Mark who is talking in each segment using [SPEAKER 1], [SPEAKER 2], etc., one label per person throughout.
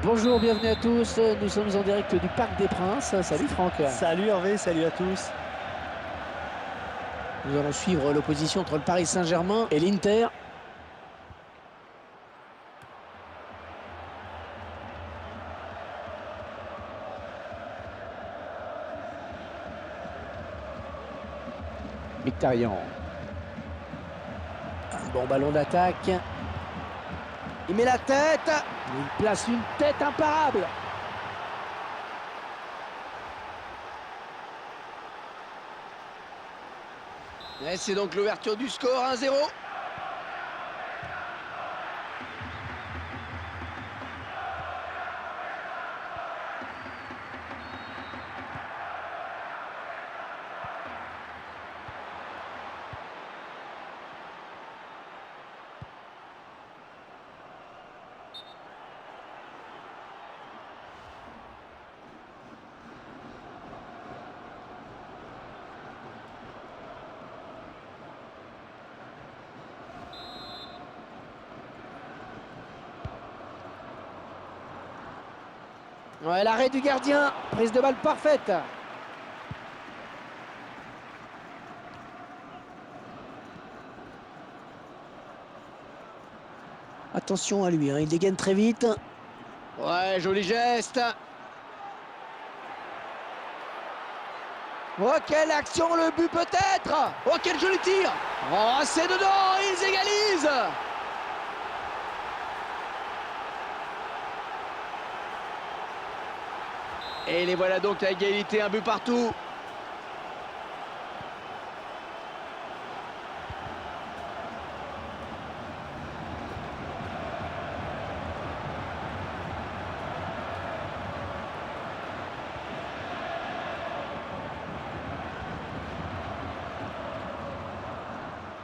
[SPEAKER 1] Bonjour, bienvenue à tous. Nous sommes en direct du Parc des Princes. Salut Franck.
[SPEAKER 2] Salut Hervé, salut à tous.
[SPEAKER 1] Nous allons suivre l'opposition entre le Paris Saint-Germain et l'Inter. Mkhitaryan. Un bon ballon d'attaque. Il met la tête. Il place une tête imparable. Et c'est donc l'ouverture du score, 1-0. Ouais, l'arrêt du gardien, prise de balle parfaite. Attention à lui, hein, il dégaine très vite. Ouais, joli geste. Oh, quelle action, le but peut-être. Oh, quel joli tir. Oh, c'est dedans, ils égalisent. Et les voilà donc à égalité, un but partout.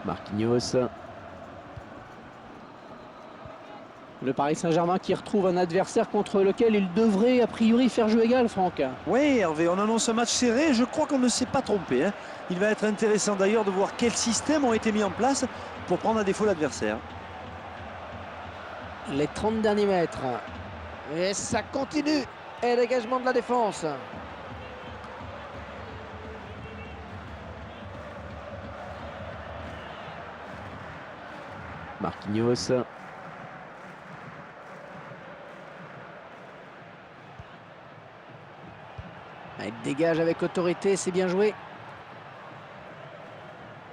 [SPEAKER 1] Marquinhos. Le Paris Saint-Germain qui retrouve un adversaire contre lequel il devrait a priori faire jeu égal, Franck.
[SPEAKER 2] Oui Hervé, on annonce un match serré, je crois qu'on ne s'est pas trompé, hein. Il va être intéressant d'ailleurs de voir quels systèmes ont été mis en place pour prendre à défaut l'adversaire.
[SPEAKER 1] Les 30 derniers mètres. Et ça continue. Et dégagement de la défense. Marquinhos. Il dégage avec autorité, c'est bien joué.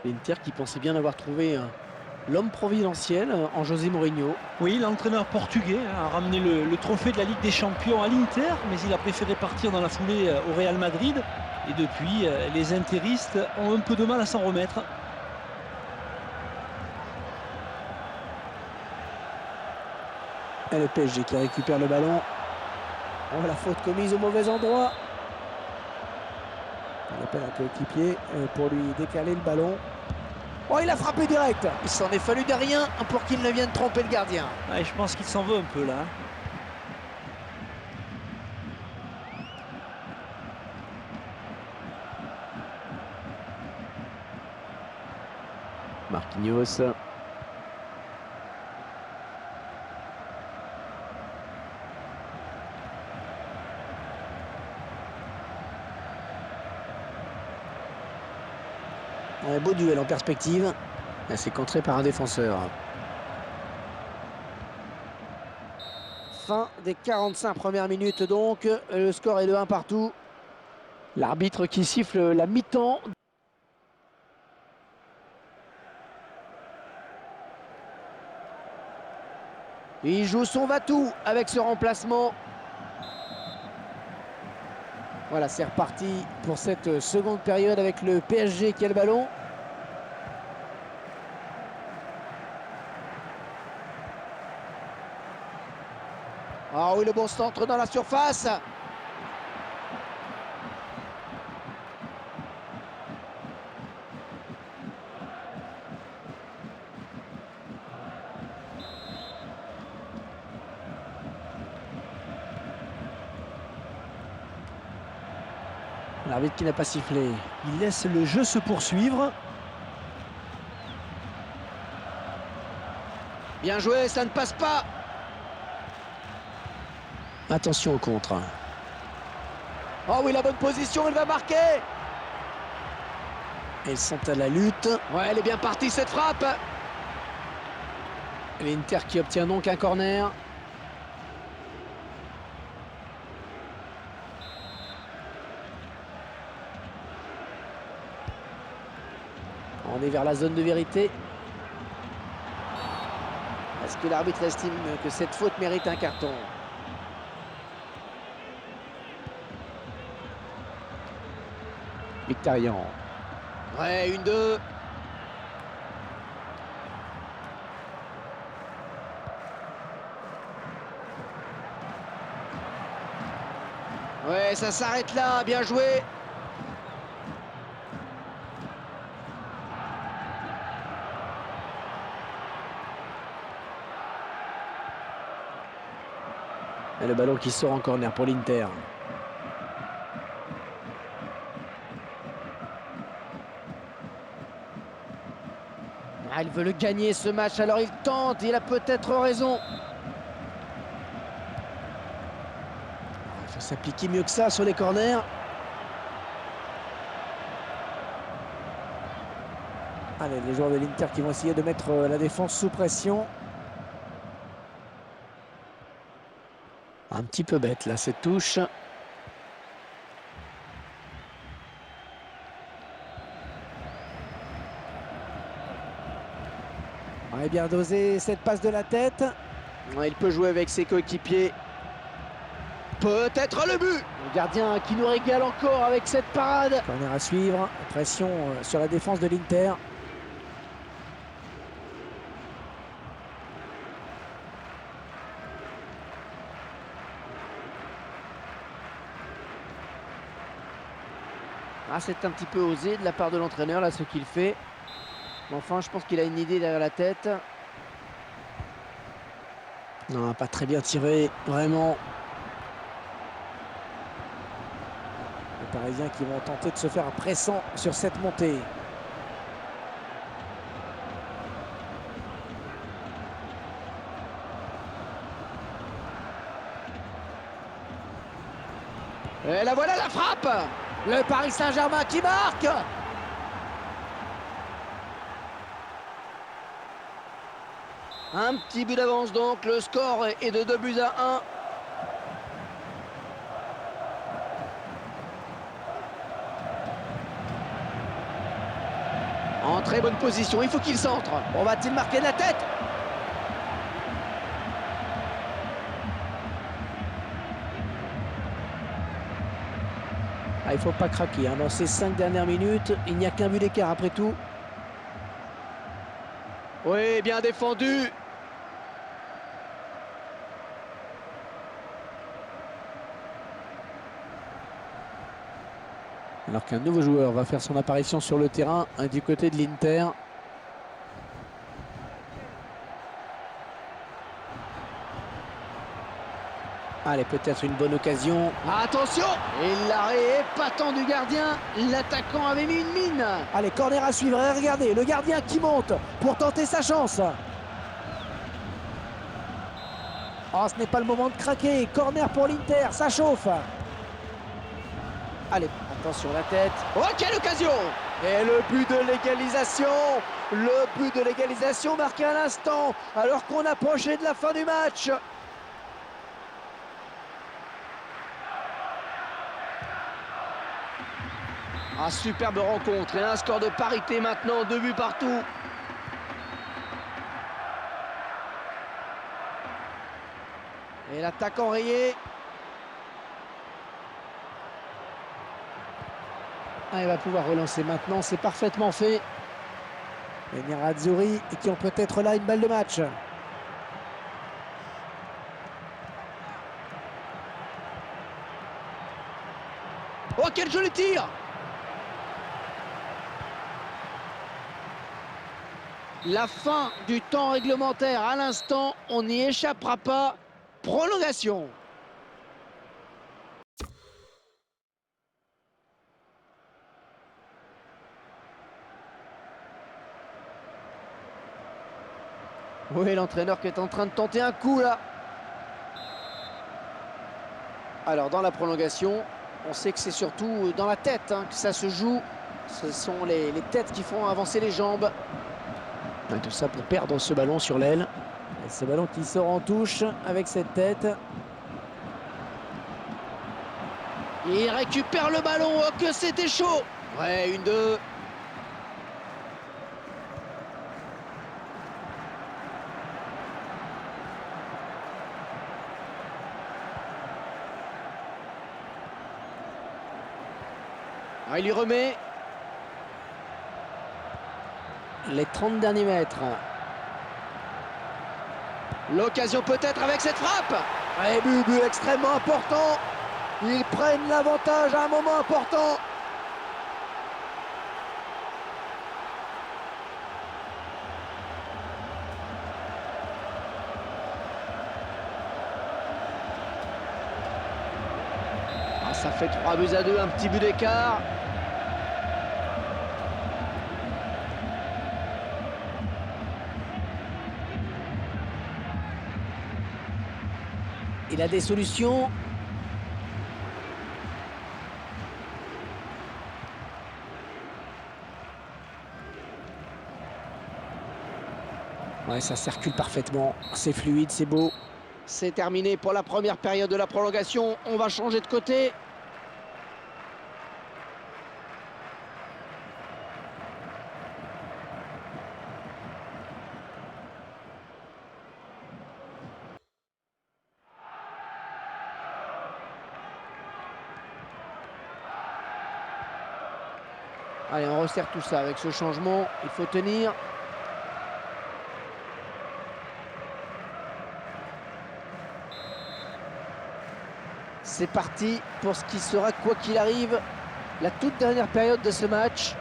[SPEAKER 1] L'Inter qui pensait bien avoir trouvé l'homme providentiel en José Mourinho.
[SPEAKER 2] Oui, l'entraîneur portugais a ramené le trophée de la Ligue des Champions à l'Inter, mais il a préféré partir dans la foulée au Real Madrid. Et depuis, les interistes ont un peu de mal à s'en remettre.
[SPEAKER 1] Et le PSG qui récupère le ballon. Oh, la faute commise au mauvais endroit. Il appelle un coéquipier pour lui décaler le ballon. Oh, il a frappé direct. Il s'en est fallu de rien pour qu'il ne vienne tromper le gardien.
[SPEAKER 2] Ouais, je pense qu'il s'en veut un peu là.
[SPEAKER 1] Marquinhos. Un beau duel en perspective. C'est contré par un défenseur. Fin des 45 premières minutes donc. Le score est de 1 partout. L'arbitre qui siffle la mi-temps. Il joue son va-tout avec ce remplacement. Voilà, c'est reparti pour cette seconde période avec le PSG qui a le ballon. Ah oui, le bon centre dans la surface. L'arbitre qui n'a pas sifflé.
[SPEAKER 2] Il laisse le jeu se poursuivre.
[SPEAKER 1] Bien joué, ça ne passe pas. Attention au contre. Oh oui, la bonne position, elle va marquer. Ils sont à la lutte. Ouais, elle est bien partie cette frappe. L'Inter qui obtient donc un corner. On est vers la zone de vérité. Est-ce que l'arbitre estime que cette faute mérite un carton? Mkhitaryan. Ouais, 1-2. Ouais, ça s'arrête là, bien joué. Et le ballon qui sort en corner pour l'Inter. Ah, il veut le gagner ce match, alors il tente, il a peut-être raison. Il faut s'appliquer mieux que ça sur les corners. Allez, les joueurs de l'Inter qui vont essayer de mettre la défense sous pression. Un petit peu bête là, cette touche. Ouais, bien dosé cette passe de la tête. Ouais, il peut jouer avec ses coéquipiers. Peut-être le but. Le gardien qui nous régale encore avec cette parade. Corner à suivre. Pression sur la défense de l'Inter. Ah, c'est un petit peu osé de la part de l'entraîneur, là, ce qu'il fait. Mais enfin, je pense qu'il a une idée derrière la tête. Non, pas très bien tiré, vraiment. Les Parisiens qui vont tenter de se faire un pressant sur cette montée. Et la voilà la frappe! Le Paris Saint-Germain qui marque! Un petit but d'avance donc, le score est de 2-1. En très bonne position, il faut qu'il centre. On va-t-il marquer de la tête? Ah, il ne faut pas craquer, hein. Dans ces 5 dernières minutes, il n'y a qu'un but d'écart après tout. Oui, bien défendu. Alors qu'un nouveau joueur va faire son apparition sur le terrain du côté de l'Inter. Allez, peut-être une bonne occasion. Attention! Et l'arrêt épatant du gardien. L'attaquant avait mis une mine. Allez, corner à suivre. Et regardez, le gardien qui monte pour tenter sa chance. Oh, ce n'est pas le moment de craquer. Corner pour l'Inter, ça chauffe. Allez, attention la tête. Oh, quelle occasion! Et le but de l'égalisation. Le but de l'égalisation marqué à l'instant, alors qu'on approchait de la fin du match. Ah, superbe rencontre et un score de parité maintenant, 2 buts partout. Et l'attaque enrayée. Ah, il va pouvoir relancer maintenant, c'est parfaitement fait. Les Nerazzurri qui ont peut-être là une balle de match. Oh, quel joli tir! La fin du temps réglementaire à l'instant, on n'y échappera pas. Prolongation. Oui, l'entraîneur qui est en train de tenter un coup là. Alors dans la prolongation, on sait que c'est surtout dans la tête que ça se joue. Ce sont les têtes qui font avancer les jambes. Et tout ça pour perdre ce ballon sur l'aile. Ce ballon qui sort en touche avec cette tête. Il récupère le ballon, oh que c'était chaud. Ouais, 1-2. Ah, il lui remet. Les 30 derniers mètres. L'occasion peut-être avec cette frappe. Et but extrêmement important. Ils prennent l'avantage à un moment important. Ah, ça fait 3-2, un petit but d'écart. Il a des solutions. Ouais, ça circule parfaitement. C'est fluide, c'est beau. C'est terminé pour la première période de la prolongation. On va changer de côté. Allez, on resserre tout ça avec ce changement. Il faut tenir. C'est parti pour ce qui sera, quoi qu'il arrive, la toute dernière période de ce match.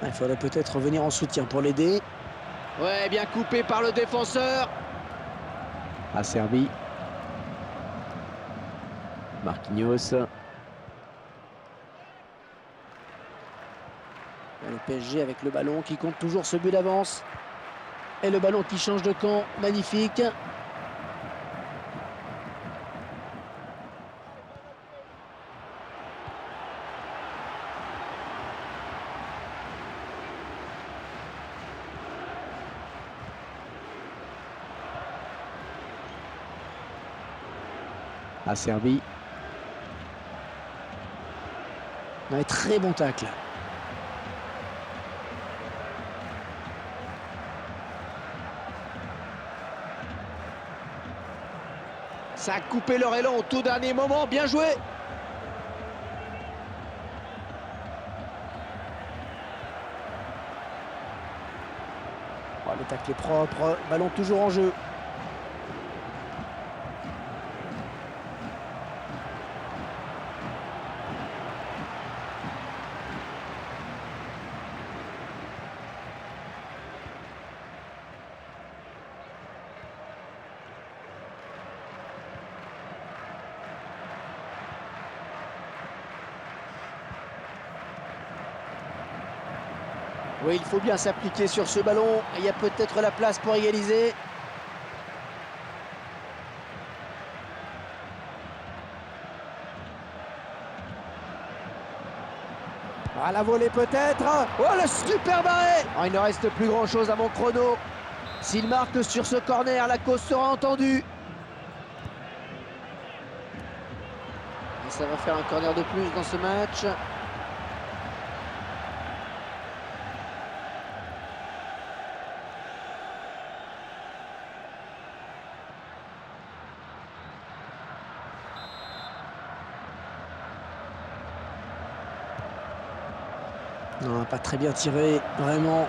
[SPEAKER 1] Il faudrait peut-être revenir en soutien pour l'aider. Ouais, bien coupé par le défenseur. Servi. Marquinhos. Le PSG avec le ballon qui compte toujours ce but d'avance. Et le ballon qui change de camp, magnifique. Servi. Un très bon tacle. Ça a coupé leur élan au tout dernier moment. Bien joué. Oh, le tacle est propre. Ballon toujours en jeu. Oui, il faut bien s'appliquer sur ce ballon. Il y a peut-être la place pour égaliser. À la volée peut-être. Oh, le super arrêt. Oh, il ne reste plus grand-chose à mon chrono. S'il marque sur ce corner, la cause sera entendue. Et ça va faire un corner de plus dans ce match. Non, pas très bien tiré, vraiment.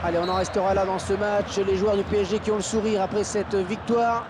[SPEAKER 1] Allez, on en restera là dans ce match. Les joueurs du PSG qui ont le sourire après cette victoire.